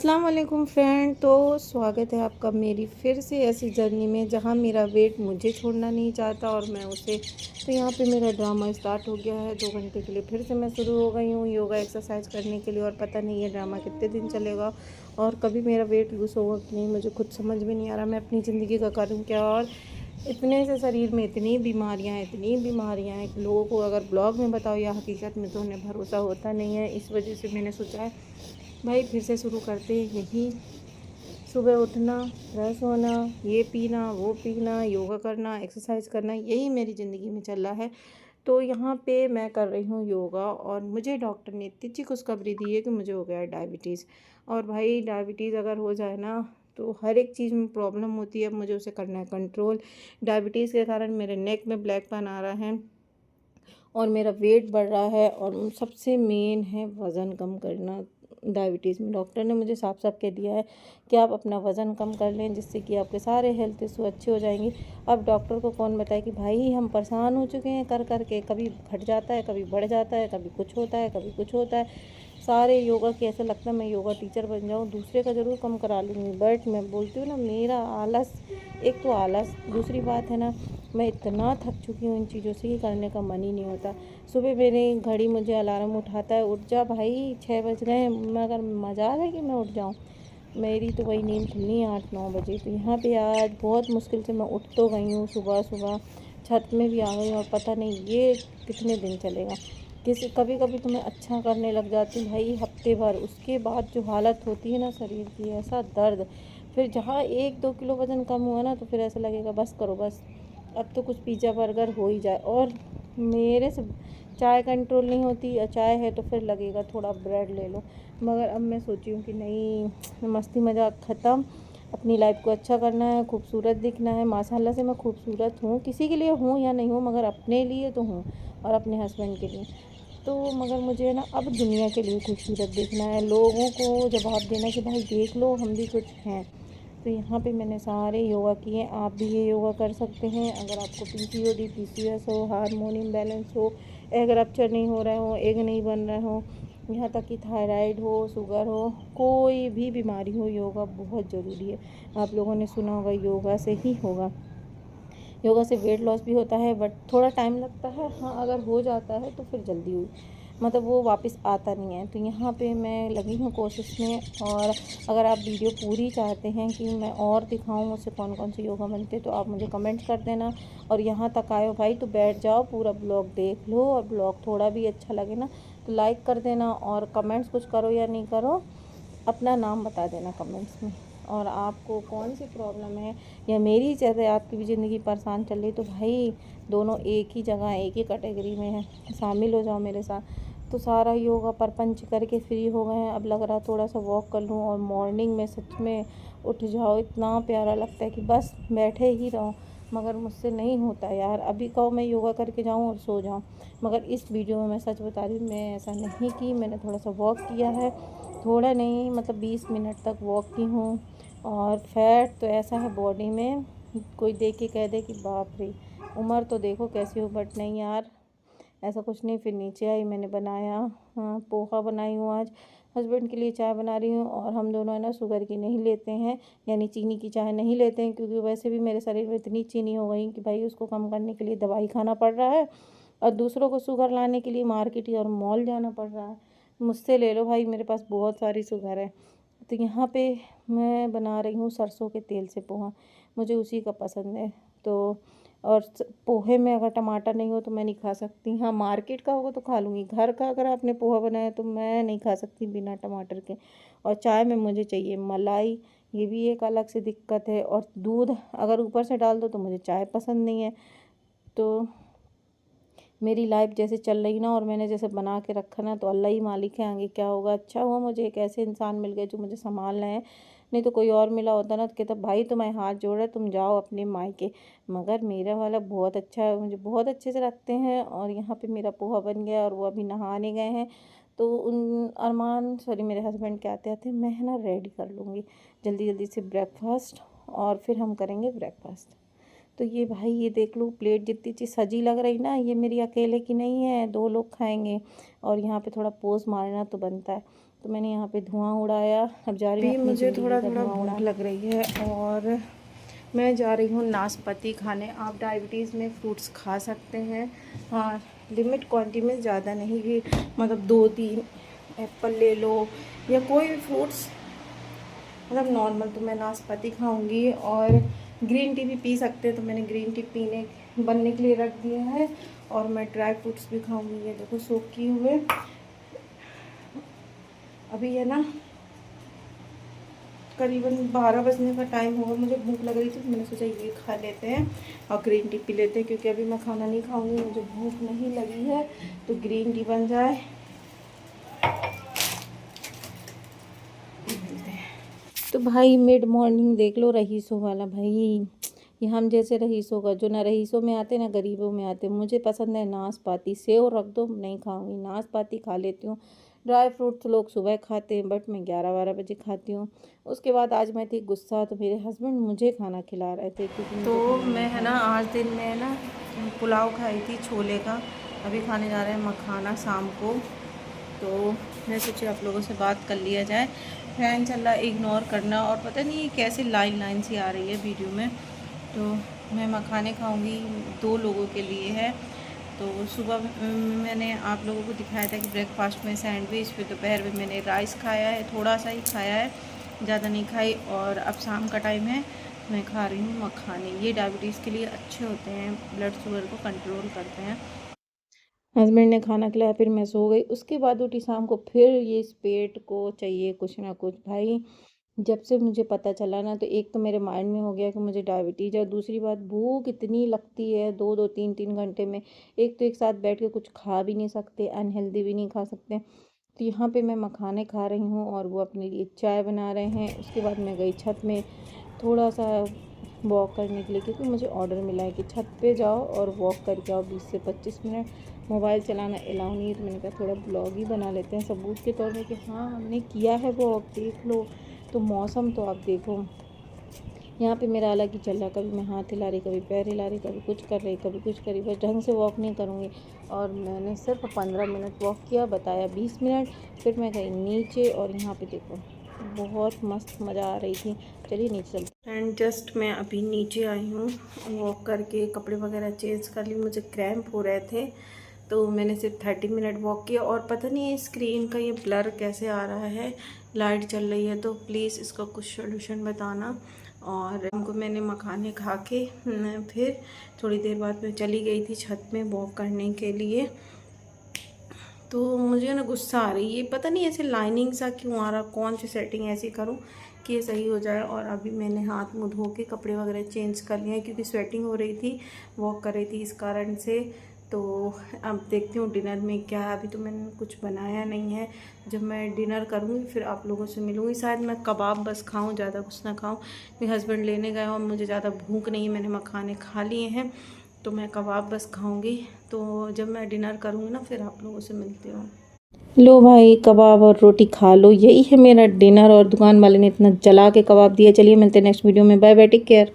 अस्सलाम वालेकुम फ्रेंड। तो स्वागत है आपका मेरी फिर से ऐसी जर्नी में जहां मेरा वेट मुझे छोड़ना नहीं चाहता और मैं उसे। तो यहाँ पे मेरा ड्रामा स्टार्ट हो गया है। 2 घंटे के लिए फिर से मैं शुरू हो गई हूँ योगा एक्सरसाइज करने के लिए, और पता नहीं ये ड्रामा कितने दिन चलेगा और कभी मेरा वेट लूज़ होगा कि नहीं, मुझे खुद समझ में नहीं आ रहा मैं अपनी ज़िंदगी का करूँ क्या। और इतने से शरीर में इतनी बीमारियाँ हैं कि लोगों को अगर ब्लॉग में बताओ या हकीकत में तो उन्हें भरोसा होता नहीं है। इस वजह से मैंने सोचा है भाई फिर से शुरू करते हैं यही। सुबह उठना, फ्रेश होना, ये पीना वो पीना, योगा करना, एक्सरसाइज करना, यही मेरी ज़िंदगी में चल रहा है। तो यहाँ पे मैं कर रही हूँ योगा और मुझे डॉक्टर ने इतनी अच्छी खुशखबरी दी है कि मुझे हो गया है डायबिटीज़। और भाई डायबिटीज़ अगर हो जाए ना तो हर एक चीज़ में प्रॉब्लम होती है। अब मुझे उसे करना है कंट्रोल। डायबिटीज़ के कारण मेरे नेक में ब्लैकपन आ रहा है और मेरा वेट बढ़ रहा है, और सबसे मेन है वज़न कम करना। डायबिटीज़ में डॉक्टर ने मुझे साफ साफ कह दिया है कि आप अपना वज़न कम कर लें, जिससे कि आपके सारे हेल्थ इशू अच्छे हो जाएंगे। अब डॉक्टर को कौन बताए कि भाई हम परेशान हो चुके हैं कर कर के, कभी घट जाता है, कभी बढ़ जाता है, कभी कुछ होता है, कभी कुछ होता है। सारे योगा की ऐसा लगता है मैं योगा टीचर बन जाऊँ, दूसरे का ज़रूर कम करा लूँगी। बट मैं बोलती हूँ ना, मेरा आलस, एक तो आलस, दूसरी बात है ना मैं इतना थक चुकी हूँ इन चीज़ों से कि करने का मन ही नहीं होता। सुबह मेरी घड़ी मुझे अलार्म उठाता है, उठ जा भाई 6 बज गए, मगर मजाल है कि मैं उठ जाऊँ। मेरी तो वही नींद खुलनी है 8-9 बजे। तो यहाँ पे आज बहुत मुश्किल से मैं उठ तो गई हूँ सुबह सुबह, छत में भी आ गई, और पता नहीं ये कितने दिन चलेगा। किसी कभी कभी तो मैं अच्छा करने लग जाती हूँ भाई हफ्ते भर, उसके बाद जो हालत होती है ना शरीर की, ऐसा दर्द। फिर जहाँ 1-2 किलो वज़न कम हुआ ना तो फिर ऐसा लगेगा बस करो बस, अब तो कुछ पिज़्ज़ा बर्गर हो ही जाए। और मेरे से चाय कंट्रोल नहीं होती, या चाय है तो फिर लगेगा थोड़ा ब्रेड ले लो। मगर अब मैं सोची हूँ कि नहीं, मस्ती मजाक ख़त्म, अपनी लाइफ को अच्छा करना है, खूबसूरत दिखना है। माशाल्लाह से मैं खूबसूरत हूँ, किसी के लिए हूँ या नहीं हूँ, मगर अपने लिए तो हूँ और अपने हस्बैंड के लिए। तो मगर मुझे ना अब दुनिया के लिए खूबसूरत दिखना है, लोगों को जवाब देना कि भाई देख लो हम भी कुछ हैं। तो यहाँ पे मैंने सारे योगा किए, आप भी ये योगा कर सकते हैं। अगर आपको पीसीओडी पीसीओएस हो, हार्मोन इम्बैलेंस हो, एग रप्चर नहीं हो रहे हो, एग नहीं बन रहे हो, यहाँ तक कि थायराइड हो, शुगर हो, कोई भी बीमारी हो, योगा बहुत ज़रूरी है। आप लोगों ने सुना होगा योगा से ही होगा, योगा से वेट लॉस भी होता है, बट थोड़ा टाइम लगता है। हाँ अगर हो जाता है तो फिर जल्दी हुई, मतलब वो वापस आता नहीं है। तो यहाँ पे मैं लगी हूँ कोशिश में। और अगर आप वीडियो पूरी चाहते हैं कि मैं और दिखाऊँ मुझसे कौन कौन से योगा बनते हैं, तो आप मुझे कमेंट कर देना। और यहाँ तक आए हो भाई तो बैठ जाओ, पूरा ब्लॉग देख लो, और ब्लॉग थोड़ा भी अच्छा लगे ना तो लाइक कर देना, और कमेंट्स कुछ करो या नहीं करो, अपना नाम बता देना कमेंट्स में। और आपको कौन सी प्रॉब्लम है या मेरी जैसे आपकी भी ज़िंदगी परेशान चल रही, तो भाई दोनों एक ही जगह एक ही कैटेगरी में है, शामिल हो जाओ मेरे साथ। तो सारा योगा परपंच करके फ्री हो गए हैं, अब लग रहा थोड़ा सा वॉक कर लूँ। और मॉर्निंग में सच में उठ जाओ, इतना प्यारा लगता है कि बस बैठे ही रहो, मगर मुझसे नहीं होता यार। अभी कहो मैं योगा करके जाऊँ और सो जाऊँ, मगर इस वीडियो में मैं सच बता रही हूँ, मैं ऐसा नहीं की। मैंने थोड़ा सा वॉक किया है, थोड़ा नहीं मतलब 20 मिनट तक वॉक की हूँ। और फैट तो ऐसा है बॉडी में, कोई देख के कह दे कि बाप रे उम्र तो देखो कैसी हो, बट नहीं यार ऐसा कुछ नहीं। फिर नीचे आई, मैंने बनाया, हाँ पोहा बनाई हूँ आज, हस्बैंड के लिए चाय बना रही हूँ। और हम दोनों है ना शुगर की नहीं लेते हैं, यानी चीनी की चाय नहीं लेते हैं, क्योंकि वैसे भी मेरे शरीर में इतनी चीनी हो गई कि भाई उसको कम करने के लिए दवाई खाना पड़ रहा है, और दूसरों को शुगर लाने के लिए मार्केट और मॉल जाना पड़ रहा है। मुझसे ले लो भाई, मेरे पास बहुत सारी शुगर है। तो यहाँ पे मैं बना रही हूँ सरसों के तेल से पोहा, मुझे उसी का पसंद है। तो और पोहे में अगर टमाटर नहीं हो तो मैं नहीं खा सकती। हाँ मार्केट का होगा तो खा लूँगी, घर का अगर आपने पोहा बनाया तो मैं नहीं खा सकती बिना टमाटर के। और चाय में मुझे चाहिए मलाई, ये भी एक अलग से दिक्कत है। और दूध अगर ऊपर से डाल दो तो मुझे चाय पसंद नहीं है। तो मेरी लाइफ जैसे चल रही ना, और मैंने जैसे बना के रखा ना, तो अल्लाह ही मालिक है आगे क्या होगा। अच्छा हुआ मुझे एक ऐसे इंसान मिल गए जो मुझे संभाल रहे हैं, नहीं तो कोई और मिला होता ना तो कहता भाई तुम्हें हाथ जोड़ रहा है तुम जाओ अपने मायके। मगर मेरा वाला बहुत अच्छा है, मुझे बहुत अच्छे से रखते हैं। और यहाँ पे मेरा पोहा बन गया और वो अभी नहाने गए हैं। तो उन अरमान सॉरी मेरे हस्बैंड के आते आते मैं है ना रेडी कर लूँगी जल्दी जल्दी से ब्रेकफास्ट, और फिर हम करेंगे ब्रेकफास्ट। तो ये भाई ये देख लो प्लेट जितनी चीज़ सजी लग रही ना, ये मेरी अकेले की नहीं है, 2 लोग खाएंगे। और यहाँ पे थोड़ा पोज मारना तो बनता है। तो मैंने यहाँ पे धुआं उड़ाया। अब जा रही हूँ, मुझे थोड़ा भूख लग रही है और मैं जा रही हूँ नाशपाती खाने। आप डायबिटीज़ में फ्रूट्स खा सकते हैं, हाँ लिमिट क्वांटिटी में, ज़्यादा नहीं कि मतलब 2-3 एप्पल ले लो या कोई भी फ्रूट्स, मतलब नॉर्मल। तो मैं नाशपाती खाऊंगी और ग्रीन टी भी पी सकते हैं, तो मैंने ग्रीन टी बनने के लिए रख दिया है। और मैं ड्राई फ्रूट्स भी खाऊंगी। ये देखो सोक किए हुए। अभी है ना करीबन 12 बजने का टाइम होगा, मुझे भूख लग रही थी तो मैंने सोचा ये खा लेते हैं और ग्रीन टी पी लेते हैं, क्योंकि अभी मैं खाना नहीं खाऊंगी, मुझे भूख नहीं लगी है। तो ग्रीन टी बन जाए। तो भाई मिड मॉर्निंग देख लो रईसों वाला, भाई ये हम जैसे रईसों का, जो ना रईसों में आते ना गरीबों में आते। मुझे पसंद है नाशपाती, सेव रख दो नहीं खाऊंगी, नाशपाती खा लेती हूँ। ड्राई फ्रूट्स लोग सुबह खाते हैं बट मैं 11-12 बजे खाती हूँ। उसके बाद आज मैं थी गुस्सा, तो मेरे हस्बैंड मुझे खाना खिला रहे थे क्योंकि तो मैं है ना आज दिन में ना पुलाव खाई थी छोले का। अभी खाने जा रहे हैं मखाना शाम को। तो मैं सोची आप लोगों से बात कर लिया जाए। फैन चल रहा, इग्नोर करना। और पता नहीं कैसे लाइन सी आ रही है वीडियो में। तो मैं मखाने खाऊंगी, 2 लोगों के लिए है। तो सुबह मैंने आप लोगों को दिखाया था कि ब्रेकफास्ट में सैंडविच, फिर दोपहर में मैंने राइस खाया है, थोड़ा सा ही खाया है, ज़्यादा नहीं खाई। और अब शाम का टाइम है, मैं खा रही हूँ मखाने। ये डायबिटीज़ के लिए अच्छे होते हैं, ब्लड शुगर को कंट्रोल करते हैं। हस्बैंड ने खाना खिलाया, फिर मैं सो गई। उसके बाद उठी शाम को, फिर ये इस पेट को चाहिए कुछ ना कुछ। भाई जब से मुझे पता चला ना, तो एक तो मेरे माइंड में हो गया कि मुझे डायबिटीज़ है, और दूसरी बात भूख इतनी लगती है 2-2 3-3 घंटे में। एक तो एक साथ बैठ के कुछ खा भी नहीं सकते, अनहेल्दी भी नहीं खा सकते। तो यहाँ पे मैं मखाने खा रही हूँ और वो अपने लिए चाय बना रहे हैं। उसके बाद मैं गई छत में थोड़ा सा वॉक करने के लिए, क्योंकि मुझे ऑर्डर मिला है कि छत पे जाओ और वॉक करके आओ 20 से 25 मिनट। मोबाइल चलाना अलाउ नहीं है, तो मैंने कहा थोड़ा ब्लॉग ही बना लेते हैं सबूत के तौर पे कि हाँ हमने किया है वॉक, देख लो। तो मौसम तो आप देखो, यहाँ पे मेरा अलग ही चल रहा। कभी मैं हाथ हिला रही, कभी पैर हिला रही, कभी कुछ कर रही, कभी कुछ करी। बस ढंग से वॉक नहीं करूँगी। और मैंने सिर्फ 15 मिनट वॉक किया, बताया 20 मिनट। फिर मैं गई नीचे और यहाँ पे देखो बहुत मस्त मज़ा आ रही थी। चलिए नीचे चलते। एंड जस्ट मैं अभी नीचे आई हूँ, वॉक करके कपड़े वगैरह चेंज कर ली। मुझे क्रैम्प हो रहे थे, तो मैंने सिर्फ 30 मिनट वॉक किया। और पता नहीं स्क्रीन का ये ब्लर कैसे आ रहा है, लाइट चल रही है, तो प्लीज़ इसका कुछ सोल्यूशन बताना। और हमको मैंने मखाने खा के फिर थोड़ी देर बाद मैं चली गई थी छत में वॉक करने के लिए। तो मुझे ना गुस्सा आ रही है, पता नहीं ऐसे लाइनिंग सा क्यों आ रहा, कौन सी सेटिंग ऐसी करूं कि ये सही हो जाए। और अभी मैंने हाथ मुँह धो के कपड़े वगैरह चेंज कर लिए हैं, क्योंकि स्वेटिंग हो रही थी, वॉक कर रही थी इस कारण से। तो अब देखती हूँ डिनर में क्या है। अभी तो मैंने कुछ बनाया नहीं है, जब मैं डिनर करूँगी फिर आप लोगों से मिलूँगी। शायद मैं कबाब बस खाऊँ, ज़्यादा कुछ ना खाऊँ। मेरे हस्बैंड लेने गए और मुझे ज़्यादा भूख नहीं, मैंने मखाने खा लिए हैं, तो मैं कबाब बस खाऊंगी। तो जब मैं डिनर करूँगी ना फिर आप लोगों से मिलती हूँ। लो भाई कबाब और रोटी खा लो, यही है मेरा डिनर। और दुकान वाले ने इतना जला के कबाब दिया। चलिए मिलते हैं नेक्स्ट वीडियो में, बाय बाय, टेक केयर।